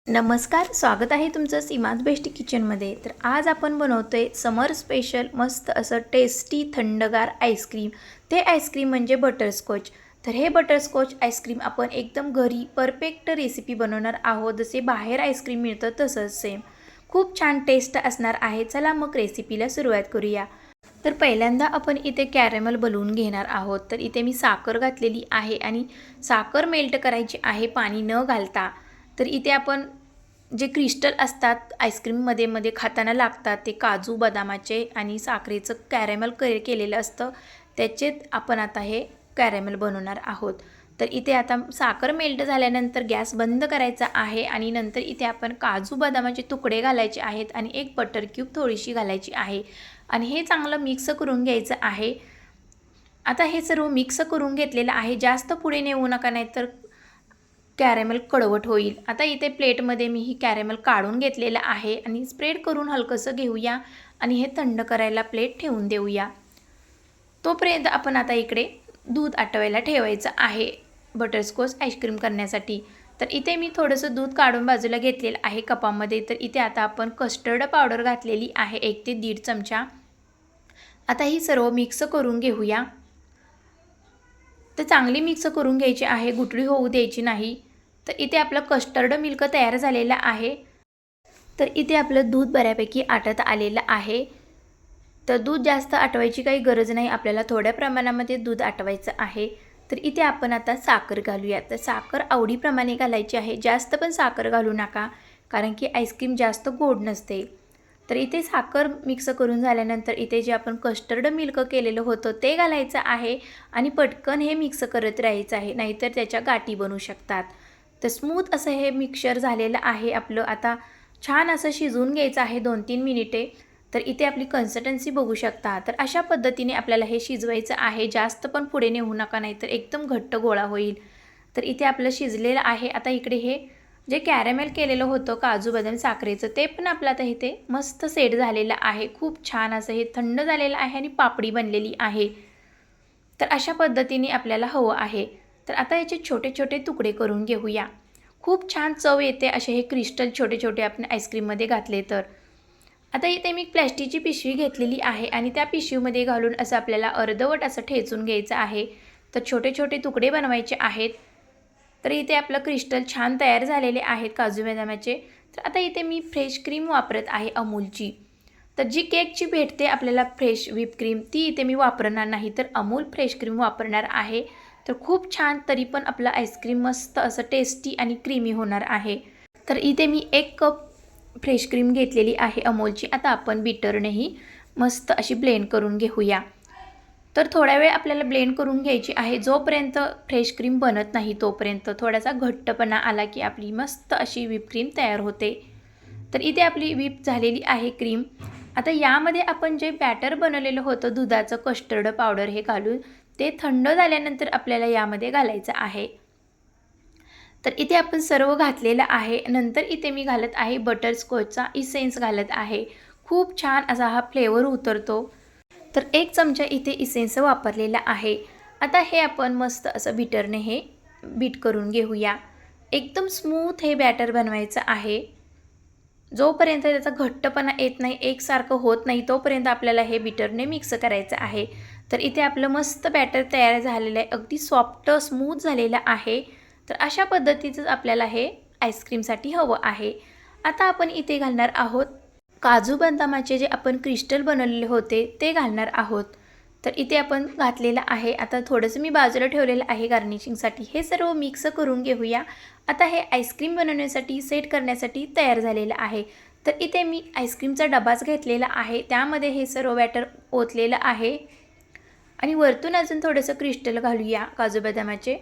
नमस्कार, स्वागत आहे तुमचं सीमाज बेस्ट किचनमध्ये। तर आज आपण बनवतोय समर स्पेशल मस्त असं टेस्टी थंडगार आईस्क्रीम। ते आईस्क्रीम म्हणजे बटरस्कॉच। तर हे बटरस्कॉच आईस्क्रीम आपण एकदम घरी परफेक्ट रेसिपी बनवणार आहोत, जसे बाहेर आईस्क्रीम मिळतं तसंच सेम। खूप छान टेस्ट असणार आहे। चला मग रेसिपीला सुरुवात करूया। तर पहिल्यांदा आपण इथे कॅरेमल बनवून घेणार आहोत। तर इथे मी साखर घातलेली आहे आणि साखर मेल्ट करायची आहे पाणी न घालता। तर इथे आपण जे क्रिस्टल असतात आईस्क्रीममध्ये मध्ये खाताना लागतात ते काजू बदामाचे आणि साखरेचं कॅरेमल केलेलं असतं, त्याचे आपण आता हे कॅरेमल बनवणार आहोत। तर इथे आता साखर मेल्ट झाल्यानंतर गॅस बंद करायचा आहे आणि नंतर इथे आपण काजू बदामाचे तुकडे घालायचे आहेत आणि एक बटर क्यूब थोडीशी घालायची आहे आणि हे चांगलं मिक्स करून घ्यायचं आहे। आता हे सर्व मिक्स करून घेतलेलं आहे। जास्त पुढे नेऊ नका, नाहीतर कॅरेमल कडवट होईल। आता इथे प्लेटमध्ये मी ही कॅरेमल काढून घेतलेलं आहे आणि स्प्रेड करून हलकंसं घेऊया आणि हे थंड करायला प्लेट ठेवून देऊया। तोपर्यंत आपण आता इकडे दूध आटवायला ठेवायचं आहे बटरस्कॉच आईस्क्रीम करण्यासाठी। तर इथे मी थोडंसं दूध काढून बाजूला घेतलेलं आहे कपामध्ये। तर इथे आता आपण कस्टर्ड पावडर घातलेली आहे 1 ते 1.5 चमचा। आता ही सर्व मिक्स करून घेऊया। तर चांगली मिक्स करून घ्यायची आहे, गुठळी होऊ द्यायची नाही। तर इथे आपलं कस्टर्ड मिल्क तयार झालेलं आहे। तर इथे आपलं दूध बऱ्यापैकी आटत आलेलं आहे। तर दूध जास्त आटवायची काही गरज नाही, आपल्याला थोड्या प्रमाणामध्ये दूध आटवायचं आहे। तर इथे आपण आता साखर घालूया। तर साखर आवडीप्रमाणे घालायची आहे, जास्त पण साखर घालू नका, कारण की आईस्क्रीम जास्त गोड नसते। तर इथे साखर मिक्स करून झाल्यानंतर इथे जे आपण कस्टर्ड मिल्क केलेलं होतं ते घालायचं आहे आणि पटकन हे मिक्स करत राहायचं आहे, नाहीतर त्याच्या गाठी बनू शकतात। तर स्मूथ असं हे मिक्सचर झालेलं आहे आपलं। आता छान असं शिजवून घ्यायचं आहे 2-3 मिनिटे। तर इथे आपली कन्सिस्टन्सी बघू शकता। तर अशा पद्धतीने आपल्याला हे शिजवायचं आहे, जास्त पण पुढे नेऊ नका, नाहीतर एकदम घट्ट गोळा होईल। तर इथे आपलं शिजलेलं आहे। आता इकडे हे जे कॅरेमेल केलेलं होतं काजू बदाम साखरेचं ते पण आपलं आता इथे मस्त सेट झालेलं आहे। खूप छान असं हे थंड झालेलं आहे आणि पापडी बनलेली आहे। तर अशा पद्धतीने आपल्याला हवं आहे। तर आता याचे छोटे छोटे तुकडे करून घेऊया। खूप छान चव येते असे हे क्रिस्टल छोटे छोटे आपण आईस्क्रीममध्ये घातले तर। आता इथे मी प्लॅस्टिकची पिशवी घेतलेली आहे आणि त्या पिशवीमध्ये घालून असं आपल्याला अर्धवट असं ठेचून घ्यायचं आहे। तर छोटे छोटे तुकडे बनवायचे आहेत। तर इथे आपलं क्रिस्टल छान तयार झालेले आहेत काजू बदामाचे। तर आता इथे मी फ्रेश क्रीम वापरत आहे अमूलची। तर जी केकची भेटते आपल्याला फ्रेश व्हिप क्रीम ती इथे मी वापरणार नाही, तर अमूल फ्रेश क्रीम वापरणार आहे। तर खूप छान तरी पण आपलं आईस्क्रीम मस्त असं टेस्टी आणि क्रीमी होणार आहे। तर इथे मी 1 कप फ्रेश क्रीम घेतलेली आहे अमूलची। आता आपण बीटरनेही मस्त अशी ब्लेंड करून घेऊया। तर थोडा वेळ आपल्याला ब्लेंड करून घ्यायची आहे, जोपर्यंत फ्रेश क्रीम बनत नाही तोपर्यंत। थोडासा घट्टपणा आला की आपली मस्त अशी व्हिप क्रीम तयार होते। तर इथे आपली व्हिप झालेली आहे क्रीम। आता यामध्ये आपण जे बॅटर बनवलेलं होतं दुधाचं कस्टर्ड पावडर हे घालून, ते थंड झाल्यानंतर आपल्याला यामध्ये घालायचं आहे। तर इथे आपण सर्व घातलेलं आहे। नंतर इथे मी घालत आहे बटरस्कॉचचा इसेन्स घालत आहे। खूप छान असा हा फ्लेवर उतरतो। तर 1 चमचा इथे इसेन्स वापरलेला आहे। आता हे आपण मस्त असं बीटरने हे बीट करून घेऊया। एकदम स्मूथ हे बॅटर बनवायचं आहे। जोपर्यंत त्याचा घट्टपणा येत नाही, एकसारखं होत नाही, तोपर्यंत आपल्याला हे बीटरने मिक्स करायचं आहे। तर इथे आपलं मस्त बॅटर तयार झालेलं आहे, अगदी सॉफ्ट स्मूथ झालेलं आहे। तर अशा पद्धतीचं आपल्याला हे आईस्क्रीमसाठी हवं आहे। आता आपण इथे घालणार आहोत काजू बदामाचे जे आपण क्रिस्टल बनवलेले होते ते घालणार आहोत। तर इथे आपण घातलेलं आहे। आता थोडंसं मी बाजूला ठेवलेलं आहे गार्निशिंगसाठी। हे सर्व मिक्स करून घेऊया। आता हे आईस्क्रीम बनवण्यासाठी सेट करण्यासाठी तयार झालेलं आहे। तर इथे मी आईस्क्रीमचा डबाच घेतलेला आहे, त्यामध्ये हे सर्व बॅटर ओतलेलं आहे आणि वरतून अजून थोडंसं क्रिस्टल घालूया काजू बदामाचे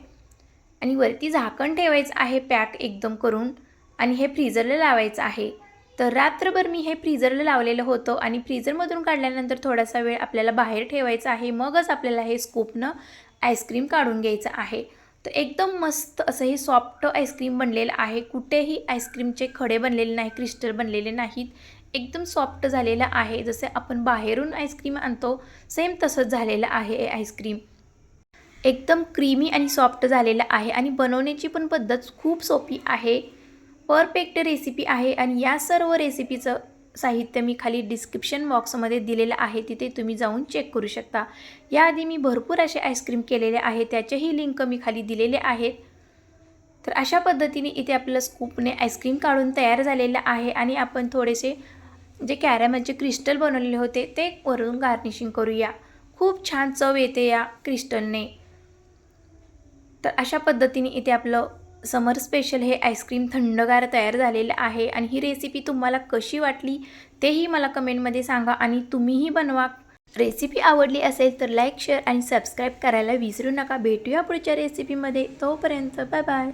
आणि वरती झाकण ठेवायचं आहे पॅक एकदम करून आणि हे फ्रीजरला लावायचं आहे। तर रात्रभर मी हे फ्रीजरला लावलेलं होतं आणि फ्रीजरमधून काढल्यानंतर थोडासा वेळ आपल्याला बाहेर ठेवायचं आहे, मगच आपल्याला हे स्कूपनं आईस्क्रीम काढून घ्यायचं आहे। तर एकदम मस्त असं हे सॉफ्ट आईस्क्रीम बनलेलं आहे। कुठेही आईस्क्रीमचे खडे बनलेले नाही, क्रिस्टल बनलेले नाहीत, एकदम सॉफ्ट झालेलं आहे। जसे आपण बाहेरून आईस्क्रीम आणतो सेम तसंच झालेलं आहे हे आईस्क्रीम। एकदम क्रीमी आणि सॉफ्ट झालेलं आहे आणि बनवण्याची पण पद्धत खूप सोपी आहे। परफेक्ट रेसिपी आहे आणि या सर्व रेसिपीचं साहित्य मी खाली डिस्क्रिप्शन बॉक्समध्ये दिलेलं आहे, तिथे तुम्ही जाऊन चेक करू शकता. याआधी मी भरपूर असे आईस्क्रीम केलेले आहे, त्याचेही लिंक मी खाली दिलेले आहेत. तर अशा पद्धतीने इथे आपलं स्कूपने आईस्क्रीम काढून तयार झालेलं आहे आणि आपण थोडेसे जे कॅरॅमेलचे क्रिस्टल बनवलेले होते ते वरून गार्निशिंग करूया. खूप छान चव येते या क्रिस्टलने. तर अशा पद्धतीने इथे आपलं समर स्पेशल हे आईस्क्रीम थंडगार तयार झालेलं आहे आणि ही रेसिपी तुम्हाला कशी वाटली तेही मला कमेंटमध्ये सांगा आणि तुम्हीही बनवा. रेसिपी आवडली असेल तर लाईक, शेअर आणि सबस्क्राईब करायला विसरू नका. भेटूया पुढच्या रेसिपीमध्ये. तोपर्यंत बाय बाय.